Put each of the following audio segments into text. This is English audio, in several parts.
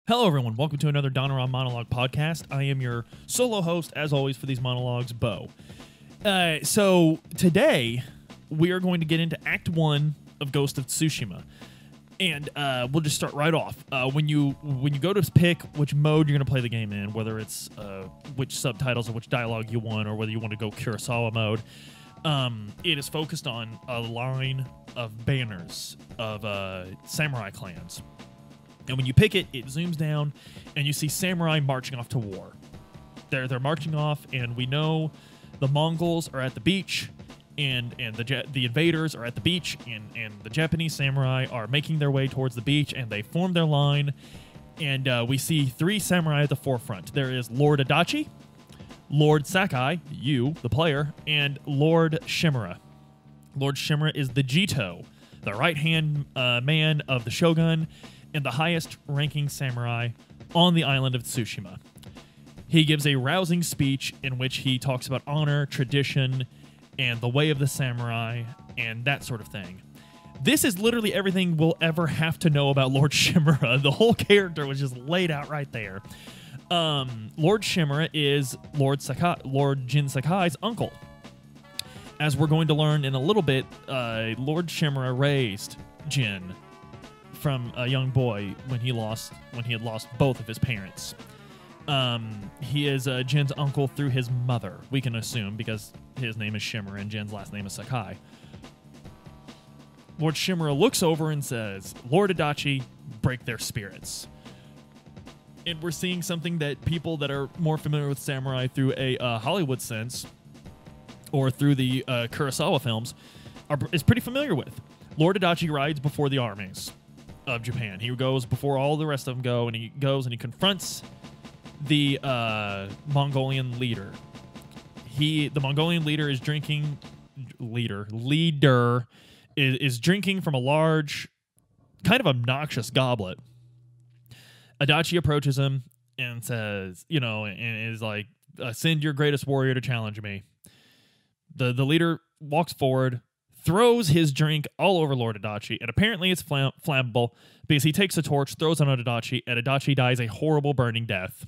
Hello, everyone. Welcome to another Donaron Monologue podcast. I am your solo host, as always, for these monologues, Beau. So today, we are going to get into Act 1 of Ghosts of Tsushima. And we'll just start right off. When you go to pick which mode you're going to play the game in, whether it's which subtitles or which dialogue you want, or whether you want to go Kurosawa mode, it is focused on a line of banners of samurai clans. And when you pick it, it zooms down, and you see samurai marching off to war. They're marching off, and we know the Mongols are at the beach, and the invaders are at the beach, and the Japanese samurai are making their way towards the beach, and they form their line, and we see three samurai at the forefront. There is Lord Adachi, Lord Sakai, you, the player, and Lord Shimura. Lord Shimura is the Jito, the right-hand man of the shogun, and the highest-ranking samurai on the island of Tsushima. He gives a rousing speech in which he talks about honor, tradition, and the way of the samurai, and that sort of thing. This is literally everything we'll ever have to know about Lord Shimura. The whole character was just laid out right there. Lord Shimura is Lord Jin Sakai's uncle. As we're going to learn in a little bit, Lord Shimura raised Jin from a young boy when he had lost both of his parents. He is Jin's uncle through his mother, we can assume, because his name is Shimura and Jin's last name is Sakai. Lord Shimura looks over and says, "Lord Adachi, break their spirits." And we're seeing something that people that are more familiar with samurai through a Hollywood sense, or through the Kurosawa films, is pretty familiar with. Lord Adachi rides before the armies of Japan. He goes before all the rest of them go, and he goes and he confronts the Mongolian leader. The Mongolian leader is drinking. Leader is drinking from a large, kind of obnoxious goblet. Adachi approaches him and says, and is like, "Send your greatest warrior to challenge me." The leader walks forward, throws his drink all over Lord Adachi, and apparently it's flammable because he takes a torch, throws it on Adachi, and Adachi dies a horrible burning death.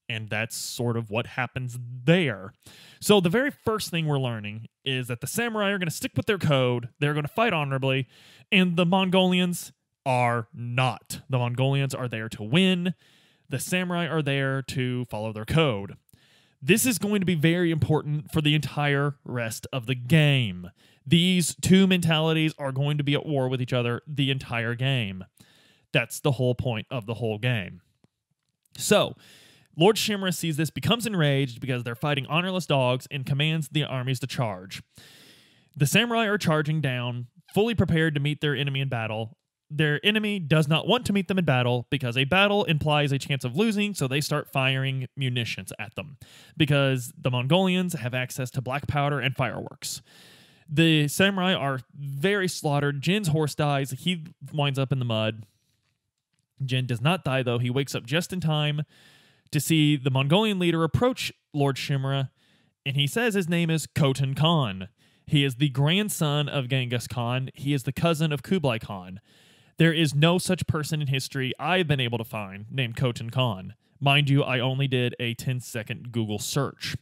And that's sort of what happens there. So the very first thing we're learning is that the samurai are going to stick with their code, they're going to fight honorably, and the Mongolians are not. The Mongolians are there to win. The samurai are there to follow their code. This is going to be very important for the entire rest of the game. These two mentalities are going to be at war with each other the entire game. That's the whole point of the whole game. So, Lord Shimura sees this, becomes enraged because they're fighting honorless dogs, and commands the armies to charge. The samurai are charging down, fully prepared to meet their enemy in battle. Their enemy does not want to meet them in battle because a battle implies a chance of losing, so they start firing munitions at them because the Mongolians have access to black powder and fireworks. The samurai are very slaughtered. Jin's horse dies. He winds up in the mud. Jin does not die, though. He wakes up just in time to see the Mongolian leader approach Lord Shimura, and he says his name is Khotan Khan. He is the grandson of Genghis Khan. He is the cousin of Kublai Khan. There is no such person in history I've been able to find named Khotan Khan. Mind you, I only did a 10-second Google search.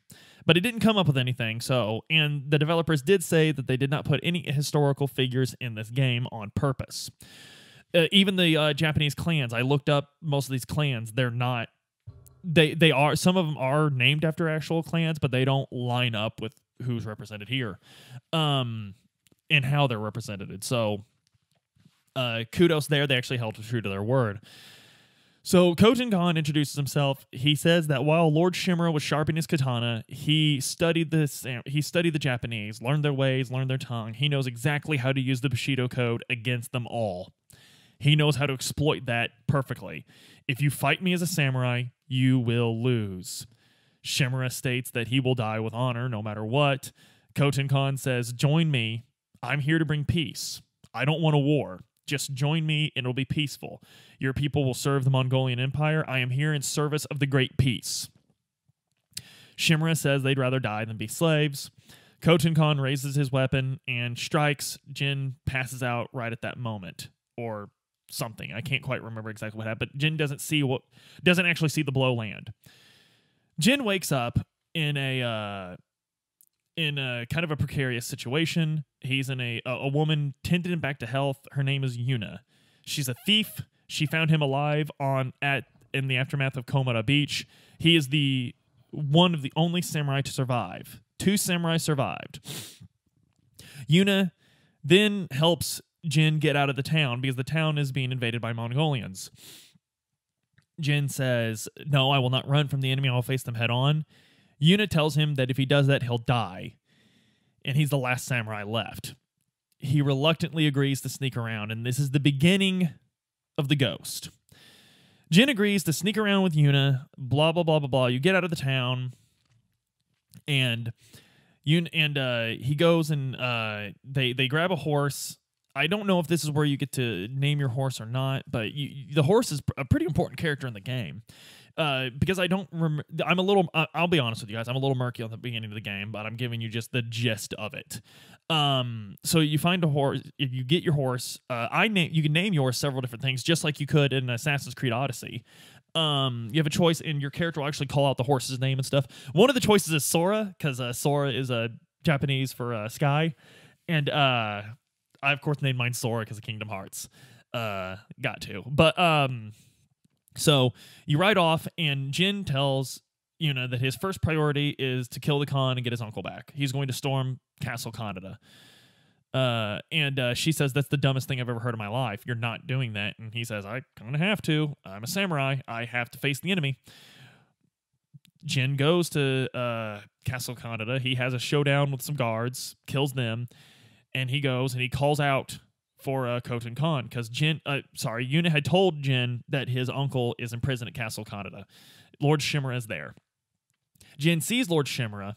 But it didn't come up with anything, and the developers did say that they did not put any historical figures in this game on purpose. Even the Japanese clans, I looked up most of these clans, they're not, they are, some of them are named after actual clans, but they don't line up with who's represented here, and how they're represented. So, kudos there. They actually held true to their word. So Khotan Khan introduces himself. He says that while Lord Shimura was sharpening his katana, he studied the Japanese, learned their ways, learned their tongue. He knows exactly how to use the Bushido code against them all. He knows how to exploit that perfectly. If you fight me as a samurai, you will lose. Shimura states that he will die with honor no matter what. Khotan Khan says, "Join me. I'm here to bring peace. I don't want a war. Just join me and it'll be peaceful. Your people will serve the Mongolian Empire. I am here in service of the great peace." Shimura says they'd rather die than be slaves. Khotan Khan raises his weapon and strikes. Jin passes out right at that moment. Or something. I can't quite remember exactly what happened. But Jin doesn't actually see the blow land. Jin wakes up in a kind of a precarious situation. He's in a woman tended him back to health. Her name is Yuna. She's a thief. She found him alive in the aftermath of Komara Beach. He is one of the only samurai to survive. 2 samurai survived. Yuna then helps Jin get out of the town because the town is being invaded by Mongolians. Jin says, "No, I will not run from the enemy. I will face them head on." Yuna tells him that if he does that, he'll die, and he's the last samurai left. He reluctantly agrees to sneak around, and this is the beginning of the Ghost. Jin agrees to sneak around with Yuna, blah, blah, blah, blah, blah. You get out of the town, and he goes and they grab a horse. I don't know if this is where you get to name your horse or not, but the horse is a pretty important character in the game. Because I don't remember, I'll be honest with you guys, I'm a little murky on the beginning of the game, but I'm giving you just the gist of it. So you find a horse, if you get your horse, you can name yours several different things, just like you could in Assassin's Creed Odyssey. You have a choice, and your character will actually call out the horse's name and stuff. One of the choices is Sora, because Sora is Japanese for sky, and I, of course, named mine Sora because of Kingdom Hearts. Got to. But, so you ride off, and Jin tells Yuna that his first priority is to kill the Khan and get his uncle back. He's going to storm Castle Kaneda. And she says, "That's the dumbest thing I've ever heard in my life. You're not doing that." And he says, "I kind of have to. I'm a samurai. I have to face the enemy." Jin goes to Castle Kaneda. He has a showdown with some guards, kills them, and he goes and he calls out for Khotun Khan, because Yuna had told Jin that his uncle is in prison at Castle Kaneda. Lord Shimura is there. Jin sees Lord Shimura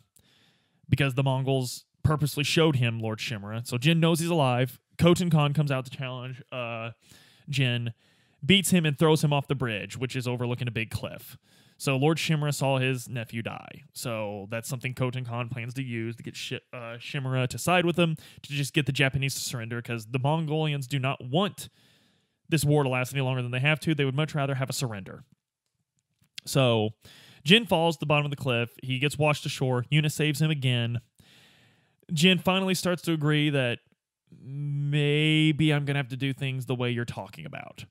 because the Mongols purposely showed him Lord Shimura, so Jin knows he's alive. Khotun Khan comes out to challenge Jin, beats him, and throws him off the bridge, which is overlooking a big cliff. So Lord Shimura saw his nephew die. So that's something Khotun Khan plans to use to get Shimura to side with him, to just get the Japanese to surrender, because the Mongolians do not want this war to last any longer than they have to. They would much rather have a surrender. So Jin falls to the bottom of the cliff. He gets washed ashore. Yuna saves him again. Jin finally starts to agree that maybe I'm going to have to do things the way you're talking about.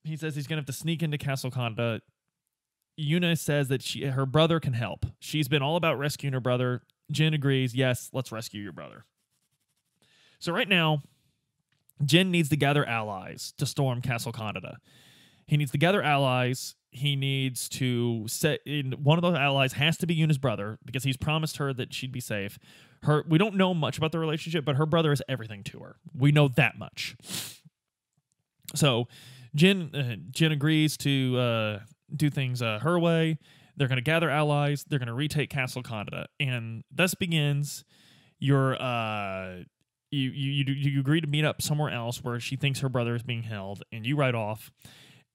He says he's going to have to sneak into Castle Kaneda. Yuna says that her brother can help. She's been all about rescuing her brother. Jin agrees, yes, let's rescue your brother. So right now, Jin needs to gather allies to storm Castle Kaneda. He needs to gather allies. He needs to one of those allies has to be Yuna's brother, because he's promised her that she'd be safe. We don't know much about the relationship, but her brother is everything to her. We know that much. So Jin agrees to do things her way. They're going to gather allies. They're going to retake Castle Kaneda, and thus begins your you agree to meet up somewhere else where she thinks her brother is being held, and you ride off,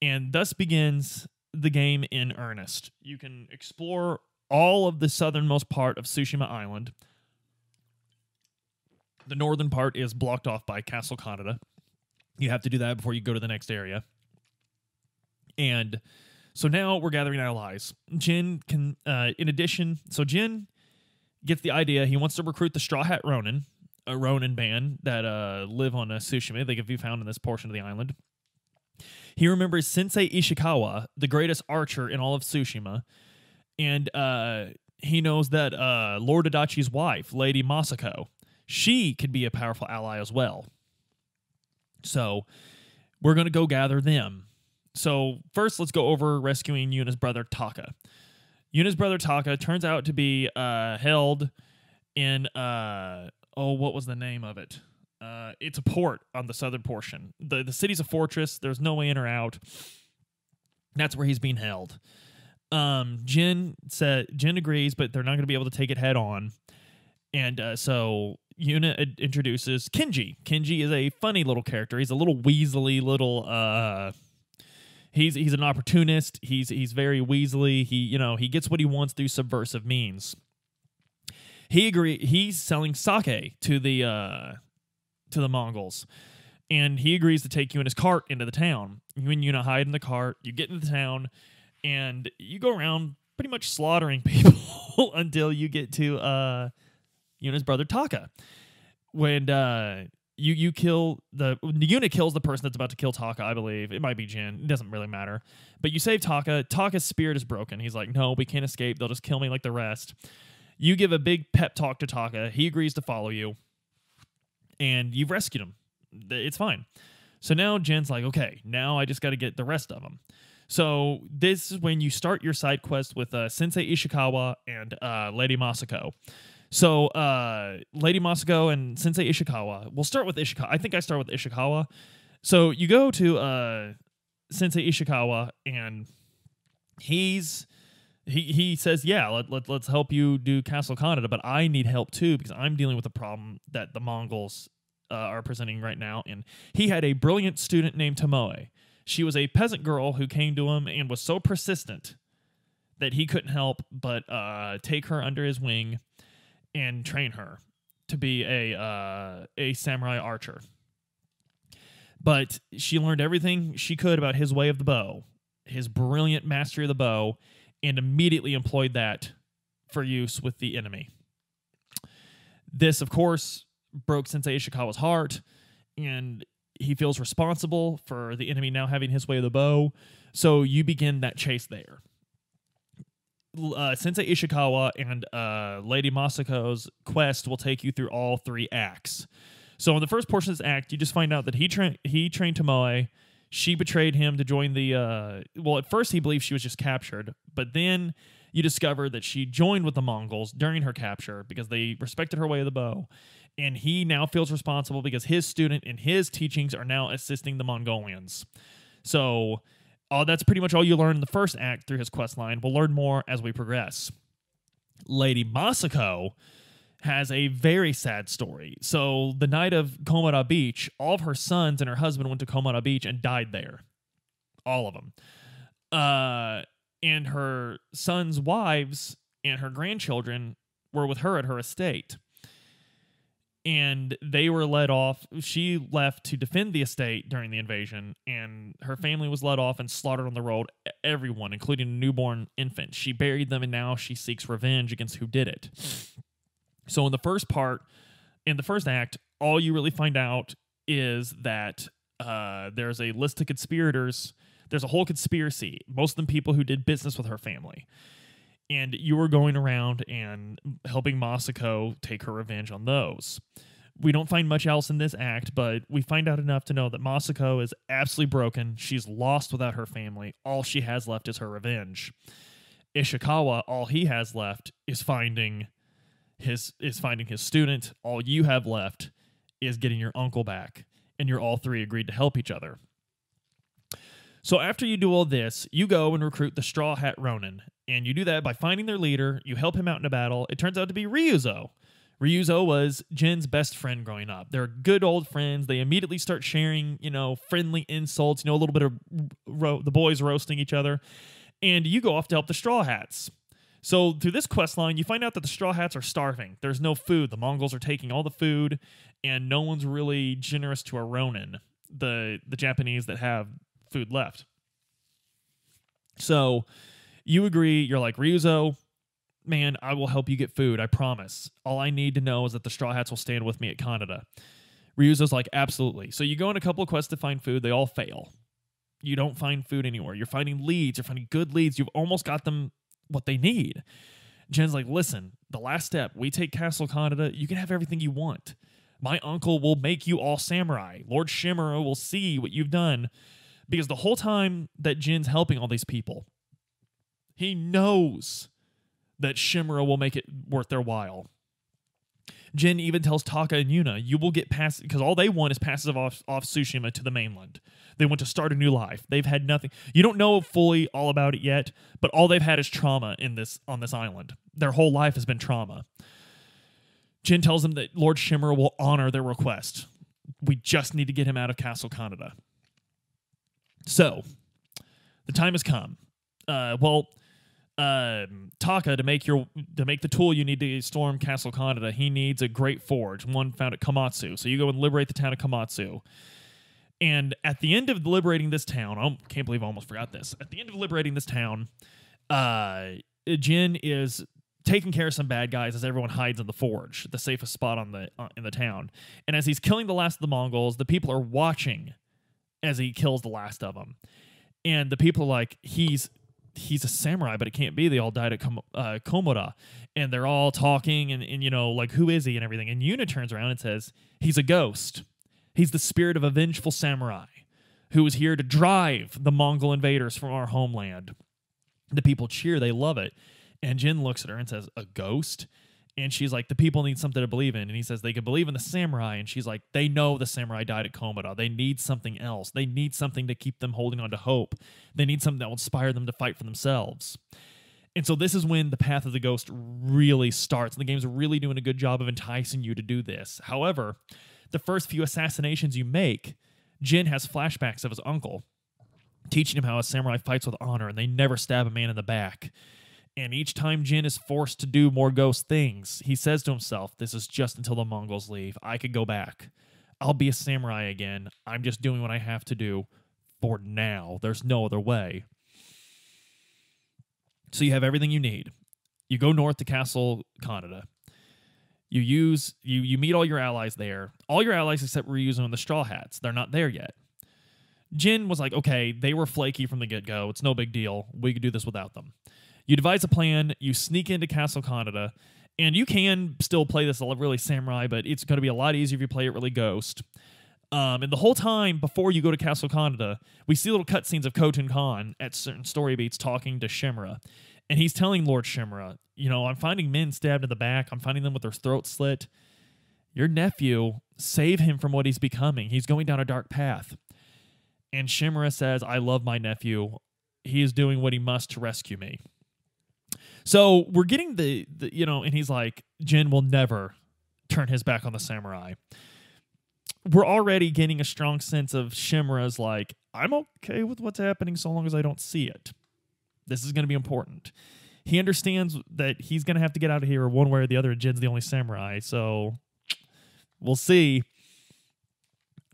and thus begins the game in earnest. You can explore all of the southernmost part of Tsushima Island. The northern part is blocked off by Castle Kaneda. You have to do that before you go to the next area. And so now we're gathering allies. Jin can, in addition, so Jin gets the idea. He wants to recruit the Straw Hat Ronin, a Ronin band that live on Tsushima. They can be found in this portion of the island. He remembers Sensei Ishikawa, the greatest archer in all of Tsushima. And he knows that Lord Adachi's wife, Lady Masako, she could be a powerful ally as well. So we're going to go gather them. So first, let's go over rescuing Yuna's brother, Taka. Yuna's brother, Taka, turns out to be held in, what was the name of it? It's a port on the southern portion. The city's a fortress. There's no way in or out. That's where he's being held. Jin agrees, but they're not going to be able to take it head on. And so Yuna introduces Kenji. Kenji is a funny little character. He's a little weaselly little. He's an opportunist. He's very weaselly. He gets what he wants through subversive means. He's selling sake to the Mongols, And he agrees to take you in his cart into the town. You and Yuna hide in the cart. You get into the town, and you go around pretty much slaughtering people until you get to Yuna's brother Taka. When you kill Yuna kills the person that's about to kill Taka, I believe. It might be Jin. It doesn't really matter. But you save Taka. Taka's spirit is broken. He's like, no, we can't escape. They'll just kill me like the rest. You give a big pep talk to Taka. He agrees to follow you. And you've rescued him. It's fine. So now Jin's like, okay, now I just got to get the rest of them. So this is when you start your side quest with Sensei Ishikawa and Lady Masako. So Lady Masako and Sensei Ishikawa. We'll start with Ishikawa. I think I start with Ishikawa. So you go to Sensei Ishikawa, and he says, yeah, let's help you do Castle Kaneda, but I need help too because I'm dealing with a problem that the Mongols are presenting right now. And he had a brilliant student named Tomoe. She was a peasant girl who came to him and was so persistent that he couldn't help but take her under his wing and train her to be a samurai archer. But she learned everything she could about his way of the bow, his brilliant mastery of the bow, and immediately employed that for use with the enemy. This, of course, broke Sensei Ishikawa's heart, and he feels responsible for the enemy now having his way of the bow. So you begin that chase there. Sensei Ishikawa and Lady Masako's quest will take you through all 3 acts. So in the first portion of this act, you just find out that he trained Tomoe. She betrayed him to join the... well, at first he believed she was just captured, but then you discover that she joined with the Mongols during her capture because they respected her way of the bow. And he now feels responsible because his student and his teachings are now assisting the Mongolians. So that's pretty much all you learn in the first act through his quest line. We'll learn more as we progress. Lady Masako has a very sad story. So the night of Komara Beach, all of her sons and her husband went to Komara Beach and died there. All of them. And her sons' wives and her grandchildren were with her at her estate. And they were led off. She left to defend the estate during the invasion, and her family was led off and slaughtered on the road, everyone, including a newborn infant. She buried them, and now she seeks revenge against who did it. So in the first act, all you really find out is that there's a list of conspirators. There's a whole conspiracy, most of them people who did business with her family. And you were going around and helping Masako take her revenge on those. We don't find much else in this act, but we find out enough to know that Masako is absolutely broken. She's lost without her family. All she has left is her revenge. Ishikawa, all he has left is finding his student. All you have left is getting your uncle back. And you're all 3 agreed to help each other. So after you do all this, you go and recruit the Straw Hat Ronin. And you do that by finding their leader. You help him out in a battle. It turns out to be Ryuzo. Ryuzo was Jin's best friend growing up. They're good old friends. They immediately start sharing, friendly insults, a little bit of the boys roasting each other. And you go off to help the Straw Hats. So through this quest line, you find out that the Straw Hats are starving. There's no food. The Mongols are taking all the food, and no one's really generous to a Ronin, the Japanese that have food left. So you agree. You're like, Ryuzo, man, I will help you get food. I promise. All I need to know is that the Straw Hats will stand with me at Kaneda. Ryuzo's like, absolutely. So you go on a couple of quests to find food. They all fail. You don't find food anywhere. You're finding leads. You're finding good leads. You've almost got them what they need. Jin's like, listen, the last step, we take Castle Kaneda. You can have everything you want. My uncle will make you all samurai. Lord Shimura will see what you've done. Because the whole time that Jin's helping all these people, he knows that Shimura will make it worth their while. Jin even tells Taka and Yuna, you will get past, because all they want is passes off Tsushima to the mainland. They want to start a new life. They've had nothing. You don't know fully all about it yet, but all they've had is trauma on this island. Their whole life has been trauma. Jin tells them that Lord Shimura will honor their request. We just need to get him out of Castle Kaneda. So, the time has come. Taka, to make the tool you need to storm Castle Kaneda, he needs a great forge, one found at Komatsu. So you go and liberate the town of Komatsu. And at the end of liberating this town, I can't believe I almost forgot this. At the end of liberating this town, Jin is taking care of some bad guys as everyone hides in the forge, the safest spot in the town. And as he's killing the last of the Mongols, the people are watching as he kills the last of them. And the people are like, he's a samurai, but it can't be. They all died at Komoda. And they're all talking and, you know, like, who is he and everything. And Yuna turns around and says, he's a ghost. He's the spirit of a vengeful samurai who is here to drive the Mongol invaders from our homeland. The people cheer. They love it. And Jin looks at her and says, a ghost? And she's like, the people need something to believe in. And he says, they can believe in the samurai. And she's like, they know the samurai died at Komoda. They need something else. They need something to keep them holding on to hope. They need something that will inspire them to fight for themselves. And so this is when the path of the ghost really starts. And the game's really doing a good job of enticing you to do this. However, the first few assassinations you make, Jin has flashbacks of his uncle, teaching him how a samurai fights with honor, and they never stab a man in the back. And each time Jin is forced to do more ghost things, he says to himself, this is just until the Mongols leave. I could go back. I'll be a samurai again. I'm just doing what I have to do for now. There's no other way. So you have everything you need. You go north to Castle Kaneda. You meet all your allies there. All your allies except Ryuzo and the Straw Hats. They're not there yet. Jin was like, okay, they were flaky from the get-go. It's no big deal. We could do this without them. You devise a plan, you sneak into Castle Kaneda, and you can still play this really samurai, but it's going to be a lot easier if you play it really ghost. And the whole time before you go to Castle Kaneda, we see little cutscenes of Khotun Khan at certain story beats talking to Shimura. And he's telling Lord Shimura, you know, I'm finding men stabbed in the back. I'm finding them with their throats slit. Your nephew, save him from what he's becoming. He's going down a dark path. And Shimura says, I love my nephew. He is doing what he must to rescue me. So we're getting the you know, and he's like, Jin will never turn his back on the samurai. We're already getting a strong sense of Shimura's like, I'm okay with what's happening so long as I don't see it. This is going to be important. He understands that he's going to have to get out of here one way or the other, and Jin's the only samurai, so we'll see.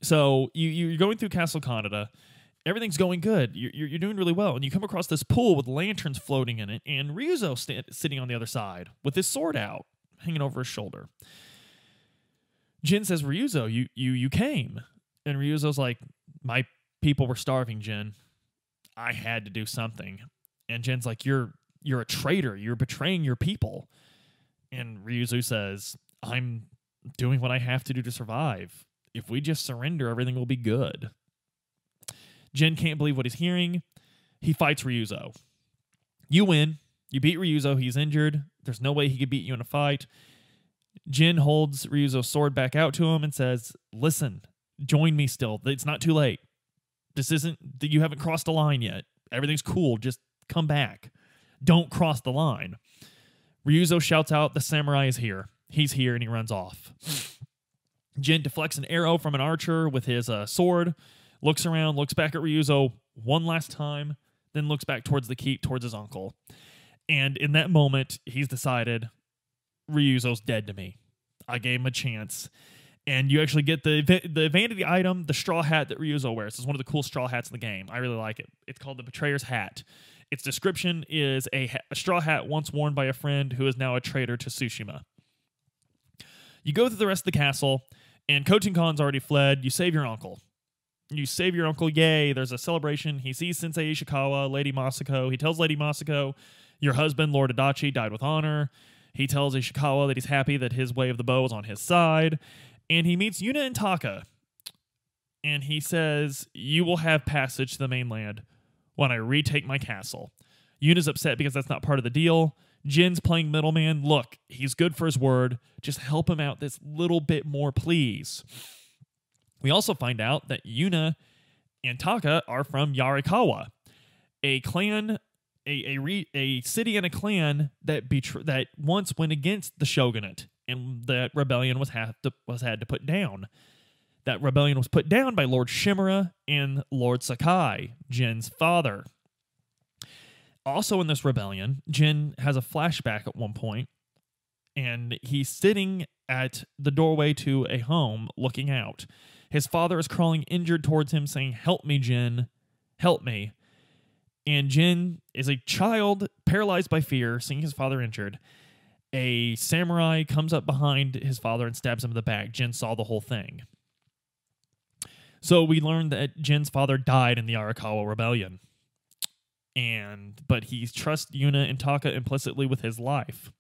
So you're going through Castle Kaneda. Everything's going good. You're doing really well. And you come across this pool with lanterns floating in it, and Ryuzo sitting on the other side with his sword out, hanging over his shoulder. Jin says, Ryuzo, you came. And Ryuzo's like, my people were starving, Jin. I had to do something. And Jin's like, you're a traitor. You're betraying your people. And Ryuzo says, I'm doing what I have to do to survive. If we just surrender, everything will be good. Jin can't believe what he's hearing. He fights Ryuzo. You win. You beat Ryuzo. He's injured. There's no way he could beat you in a fight. Jin holds Ryuzo's sword back out to him and says, listen, join me still. It's not too late. This isn't, you haven't crossed the line yet. Everything's cool. Just come back. Don't cross the line. Ryuzo shouts out, the samurai is here. He's here, and he runs off. Jin deflects an arrow from an archer with his sword, looks around, looks back at Ryuzo one last time, then looks back towards the keep, towards his uncle. And in that moment, he's decided, Ryuzo's dead to me. I gave him a chance. And you actually get the vanity item, the straw hat that Ryuzo wears. It's one of the cool straw hats in the game. I really like it. It's called the Betrayer's Hat. Its description is a straw hat once worn by a friend who is now a traitor to Tsushima. You go through the rest of the castle, and Khotun Khan's already fled. You save your uncle. You save your uncle. Yay, there's a celebration. He sees Sensei Ishikawa, Lady Masako. He tells Lady Masako, your husband, Lord Adachi, died with honor. He tells Ishikawa that he's happy that his way of the bow is on his side. And he meets Yuna and Taka. And he says, you will have passage to the mainland when I retake my castle. Yuna's upset because that's not part of the deal. Jin's playing middleman. Look, he's good for his word. Just help him out this little bit more, please. We also find out that Yuna and Taka are from Yarikawa, a clan, a city and a clan that once went against the shogunate, and that rebellion was had to put down. That rebellion was put down by Lord Shimura and Lord Sakai, Jin's father. Also in this rebellion, Jin has a flashback at one point, and he's sitting at the doorway to a home looking out. His father is crawling injured towards him, saying, "Help me, Jin. Help me." And Jin is a child paralyzed by fear, seeing his father injured. A samurai comes up behind his father and stabs him in the back. Jin saw the whole thing. So we learned that Jin's father died in the Arakawa Rebellion. But he trusts Yuna and Taka implicitly with his life.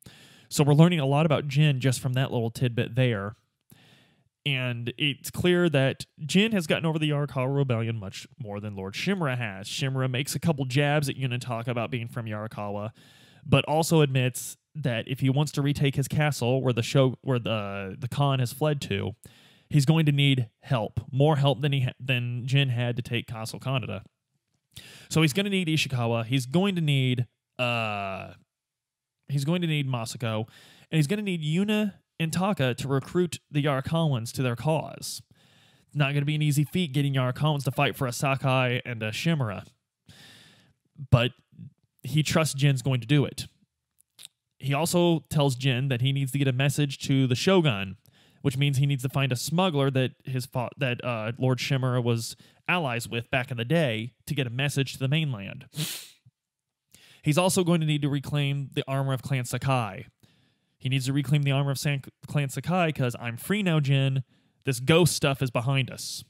So we're learning a lot about Jin just from that little tidbit there. And it's clear that Jin has gotten over the Arakawa Rebellion much more than Lord Shimura has. Shimura makes a couple jabs at Yuna and Taka about being from Yarikawa, but also admits that if he wants to retake his castle where the Khan has fled to, he's going to need help, more help than Jin had to take Castle Kaneda. So he's going to need Ishikawa. He's going to need Masako, and he's going to need Yuna and Taka to recruit the Yarakawans to their cause. It's not going to be an easy feat getting Yarakawans to fight for a Sakai and a Shimura, but he trusts Jin's going to do it. He also tells Jin that he needs to get a message to the Shogun, which means he needs to find a smuggler that Lord Shimura was allies with back in the day to get a message to the mainland. He's also going to need to reclaim the armor of Clan Sakai. He needs to reclaim the armor of Clan Sakai because I'm free now, Jin. This ghost stuff is behind us.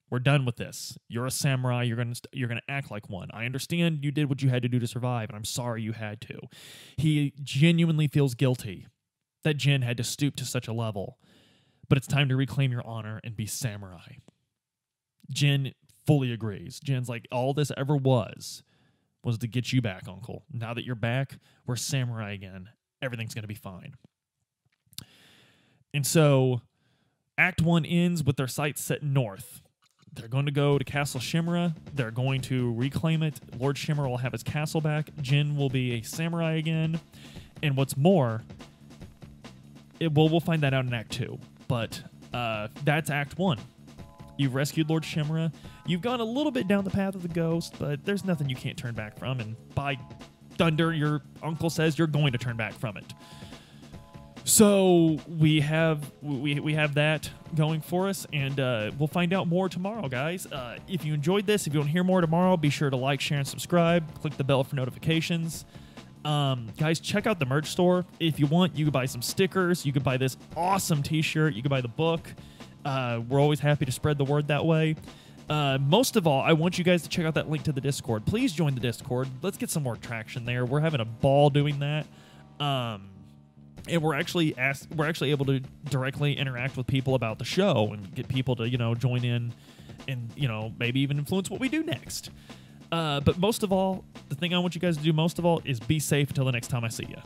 We're done with this. You're a samurai. You're gonna act like one. I understand you did what you had to do to survive, and I'm sorry you had to. He genuinely feels guilty that Jin had to stoop to such a level. But it's time to reclaim your honor and be samurai. Jin fully agrees. Jin's like, all this ever was to get you back, Uncle. Now that you're back, we're samurai again. Everything's going to be fine. And so, Act 1 ends with their sights set north. They're going to go to Castle Shimura. They're going to reclaim it. Lord Shimura will have his castle back. Jin will be a samurai again. And what's more, we'll find that out in Act 2. But that's Act 1. You've rescued Lord Shimura. You've gone a little bit down the path of the ghost, but there's nothing you can't turn back from. And by thunder, your uncle says you're going to turn back from it. So we have that going for us, and we'll find out more tomorrow, guys. If you enjoyed this, if you want to hear more tomorrow, be sure to like, share, and subscribe. Click the bell for notifications. Guys, check out the merch store. If you want, you can buy some stickers. You can buy this awesome t-shirt. You can buy the book. We're always happy to spread the word that way. Most of all, I want you guys to check out that link to the Discord. Please join the Discord. Let's get some more traction there. We're having a ball doing that. And we're actually able to directly interact with people about the show and get people to, join in and, maybe even influence what we do next. But most of all, the thing I want you guys to do most of all is be safe until the next time I see you.